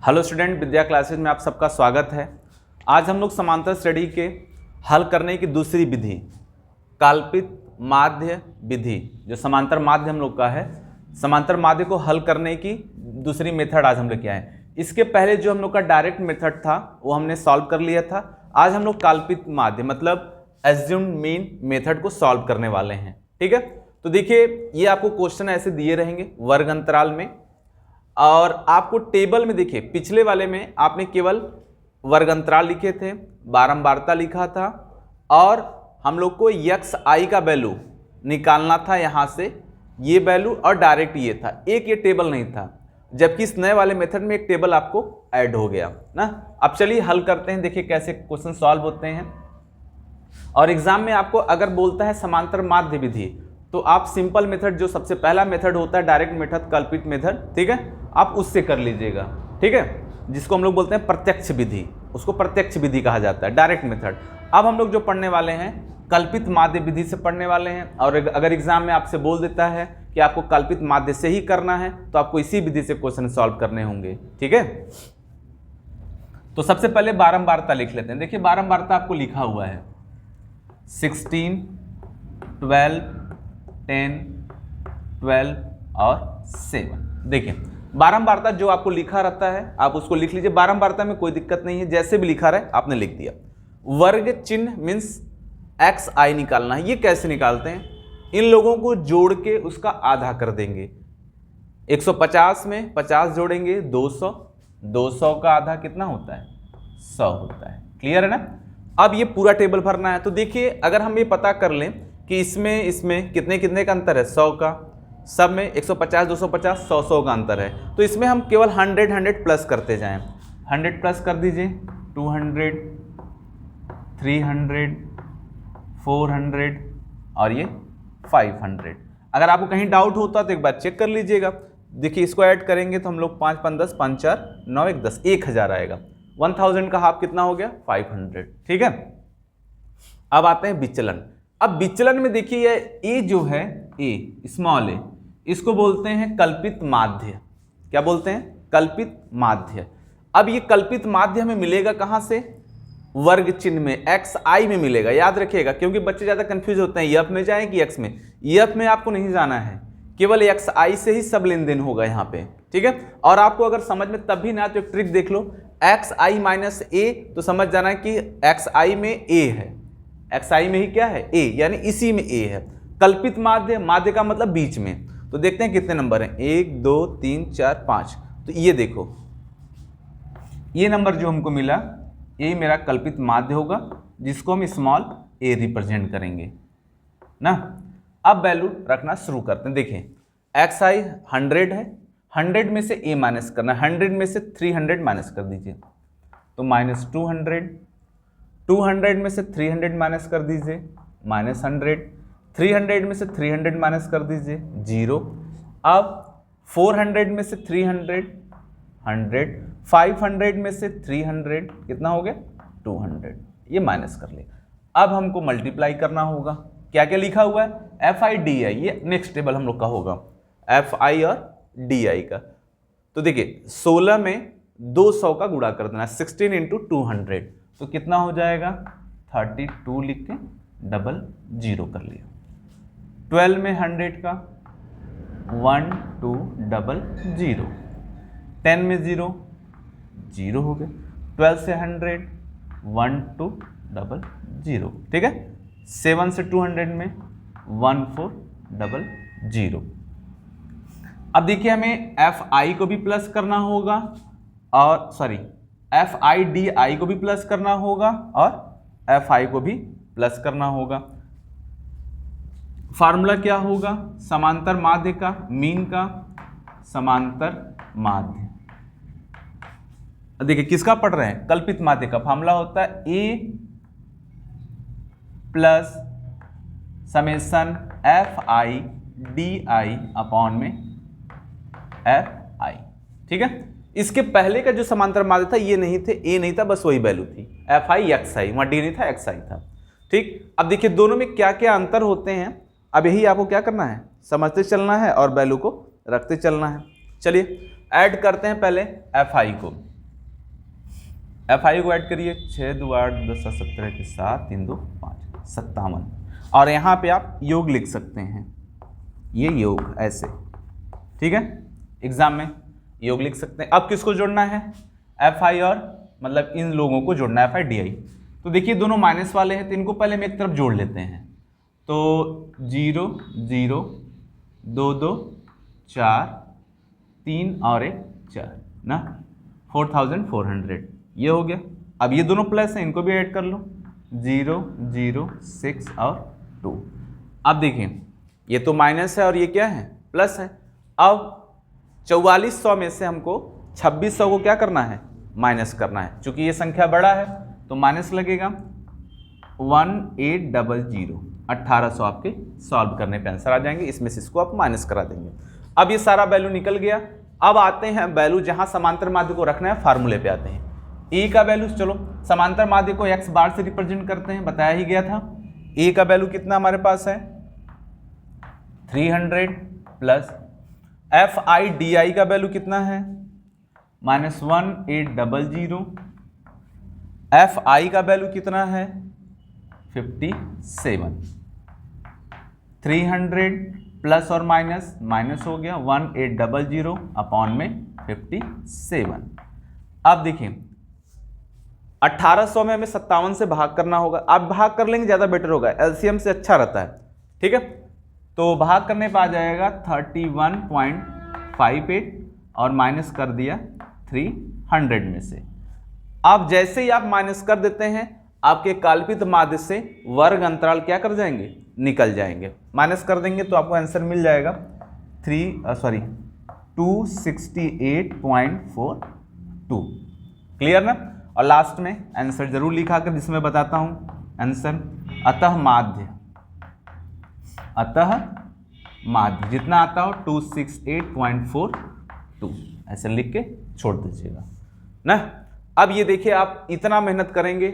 Hello student, विद्या classes में आप सबका स्वागत है। आज हम लोग समांतर श्रेणी के हल करने की दूसरी विधि कल्पित माध्य विधि, जो समांतर माध्य हम लोग का है, समांतर माध्य को हल करने की दूसरी मेथड आज हम लोग क्या है। इसके पहले जो हम लोग का डायरेक्ट मेथड था वो हमने सॉल्व कर लिया था। आज हम लोग कल्पित माध्य मतलब एज्यूम्ड मीन मेथड को सॉल्व करने वाले हैं। ठीक है, तो देखिए ये आपको क्वेश्चन ऐसे दिए रहेंगे वर्ग अंतराल में, और आपको टेबल में देखिए पिछले वाले में आपने केवल वर्ग अंतराल लिखे थे, बारंबारता लिखा था, और हम लोग को यक्स आई का वैल्यू निकालना था यहाँ से, ये वैल्यू और डायरेक्ट ये था, एक ये टेबल नहीं था। जबकि इस नए वाले मेथड में एक टेबल आपको ऐड हो गया ना। अब चलिए हल करते हैं, देखिए कैसे क्वेश्चन सॉल्व होते हैं। और एग्जाम में आपको अगर बोलता है समांतर माध्य विधि, तो आप सिंपल मेथड जो सबसे पहला मेथड होता है डायरेक्ट मेथड कल्पित मेथड, ठीक है, आप उससे कर लीजिएगा। ठीक है, जिसको हम लोग बोलते हैं प्रत्यक्ष विधि, उसको प्रत्यक्ष विधि कहा जाता है, डायरेक्ट मेथड। अब हम लोग जो पढ़ने वाले हैं कल्पित माध्य विधि से पढ़ने वाले हैं। और अगर एग्जाम में आपसे बोल देता है कि आपको कल्पित माध्य से ही करना है, तो आपको इसी विधि से क्वेश्चन सॉल्व करने होंगे। ठीक है, तो सबसे पहले बारंबारता लिख लेते हैं। देखिए बारंबारता आपको लिखा हुआ है 16, 12, 10, 12 और 7। देखिए बारंबारता जो आपको लिखा रहता है आप उसको लिख लीजिए। बारंबारता में कोई दिक्कत नहीं है, जैसे भी लिखा रहे आपने लिख दिया। वर्ग चिन्ह मीन्स एक्स आई निकालना है। ये कैसे निकालते हैं, इन लोगों को जोड़ के उसका आधा कर देंगे। 150 में 50 जोड़ेंगे 200, 200 का आधा कितना होता है, 100 होता है। क्लियर है ना। अब ये पूरा टेबल भरना है, तो देखिए अगर हम ये पता कर लें कि इसमें कितने कितने का अंतर है, 100 का, सब में 150, 250, 100, 100 का अंतर है। तो इसमें हम केवल 100 प्लस करते जाएं। 100 प्लस कर दीजिए, 200, 300, 400 और ये 500। अगर आपको कहीं डाउट होता तो एक बार चेक कर लीजिएगा। देखिए इसको ऐड करेंगे तो हम लोग 5 5 10 5 4 9 1 10 1000 आएगा। 1000 का हाफ कितना हो गया, 500। ठीक है, अब आते हैं विचलन। अब विचलन में देखिए ए जो है, ए स्मॉल ए, इसको बोलते हैं कल्पित माध्य। क्या बोलते हैं, कल्पित माध्य। अब ये कल्पित माध्य हमें मिलेगा कहां से, वर्ग चिन्ह में, एक्स आई में मिलेगा। याद रखिएगा, क्योंकि बच्चे ज्यादा कंफ्यूज होते हैं एफ में जाए कि एक्स में। एफ में आपको नहीं जाना है, केवल एक्स आई से ही सब लेन देन होगा यहाँ पे। ठीक है, और आपको अगर समझ में तब भी ना तो एक ट्रिक देख लो, एक्स आई माइनस ए, तो समझ जाना है कि एक्स आई में ए है, एक्स आई में ही क्या है, ए, यानी इसी में ए है। कल्पित माध्य, माध्य का मतलब बीच में। तो देखते हैं कितने नंबर हैं, 1 2 3 4 5। तो ये देखो, ये नंबर जो हमको मिला, ये मेरा कल्पित माध्य होगा, जिसको हम स्मॉल ए रिप्रेजेंट करेंगे ना। अब वैल्यू रखना शुरू करते हैं। देखिए एक्स आई 100 है, 100 में से ए माइनस करना है, 100 में से 300 माइनस कर दीजिए तो -200, 200 में से 300 माइनस कर दीजिए -100, 300 में से 300 माइनस कर दीजिए 0। अब 400 में से 300 100, 500 में से 300 कितना हो गया, 200। ये माइनस कर ले। अब हमको मल्टीप्लाई करना होगा। क्या क्या लिखा हुआ है, एफ आई डी आई, ये नेक्स्ट टेबल हम लोग का होगा, एफ आई और डी आई का। तो देखिए 16 में 200 का गुणा कर देना, 16 × 200, तो कितना हो जाएगा 32 लिख के 00 कर लिया। 12 में 100 का 1 2 00, 10 में 0 0 हो गया, 12 से 100 1 2 00। ठीक है, 7 से 200 में 1400। अब देखिए हमें एफ आई को भी प्लस करना होगा, और सॉरी एफ आई डी आई को भी प्लस करना होगा, और एफ आई को भी प्लस करना होगा। फार्मूला क्या होगा, समांतर माध्य का, मीन का समांतर माध्य। देखिए किसका पढ़ रहे हैं, कल्पित माध्य का। फार्मूला होता है A plus summation F I D I upon में एफ आई। ठीक है, इसके पहले का जो समांतर माध्य था ये नहीं थे, ए नहीं था, बस वही वैल्यू थी एफ आई एक्स आई, वहां डी नहीं था, एक्स आई था। ठीक, अब देखिए दोनों में क्या क्या अंतर होते हैं, अब यही आपको क्या करना है, समझते चलना है और वैल्यू को रखते चलना है। चलिए ऐड करते हैं पहले एफ आई को। FI को ऐड करिए, 6 2 8 10 17 के 7 3 2 5 57। और यहाँ पे आप योग लिख सकते हैं, ये योग ऐसे, ठीक है, एग्जाम में योग लिख सकते हैं। अब किसको जोड़ना है? FI और मतलब इन लोगों को जोड़ना है, FI DI। तो देखिए दोनों माइनस वाले हैं तो इनको पहले हम एक तरफ जोड़ लेते हैं। तो 0 0 2 2 4 3 और 1 4 ना, 4400 ये हो गया। अब ये दोनों प्लस हैं, इनको भी ऐड कर लो, 0 0 6 और 2। अब देखिए ये तो माइनस है और ये क्या है? प्लस है। अब 4400 में से हमको 2600 को क्या करना है? माइनस करना है। चूंकि ये संख्या बड़ा है तो माइनस लगेगा। 1800 1800 आपके सॉल्व करने पे आंसर आ जाएंगे, इसमें से इसको आप माइनस करा देंगे। अब ये सारा वैल्यू निकल गया। अब आते हैं वैल्यू जहां समांतर माध्य को रखना है, फार्मूले पे आते हैं। ए का वैल्यू, चलो समांतर माध्य को x बार से रिप्रेजेंट करते हैं, बताया ही गया था। ए का वैल्यू कितना हमारे पास है? 300 प्लस FI DI का वैल्यू कितना है? -1800। FI का वैल्यू कितना है? 57। 300 प्लस और माइनस, माइनस हो गया 1800 अपॉन में 57। अब देखिए 1800 में हमें 57 से भाग करना होगा। आप भाग कर लेंगे ज़्यादा बेटर होगा, LCM से अच्छा रहता है, ठीक है। तो भाग करने पर आ जाएगा 31.58 और माइनस कर दिया 300 में से। अब जैसे ही आप माइनस कर देते हैं आपके काल्पित माध्य से वर्ग अंतराल क्या कर जाएंगे? निकल जाएंगे। माइनस कर देंगे तो आपको आंसर मिल जाएगा 268.42। क्लियर ना? और लास्ट में आंसर जरूर लिखा कर, जिसमें बताता हूं आंसर। अतः माध्य जितना आता हो 268.42 ऐसे लिख के छोड़ दीजिएगा ना। अब ये देखिए आप इतना मेहनत करेंगे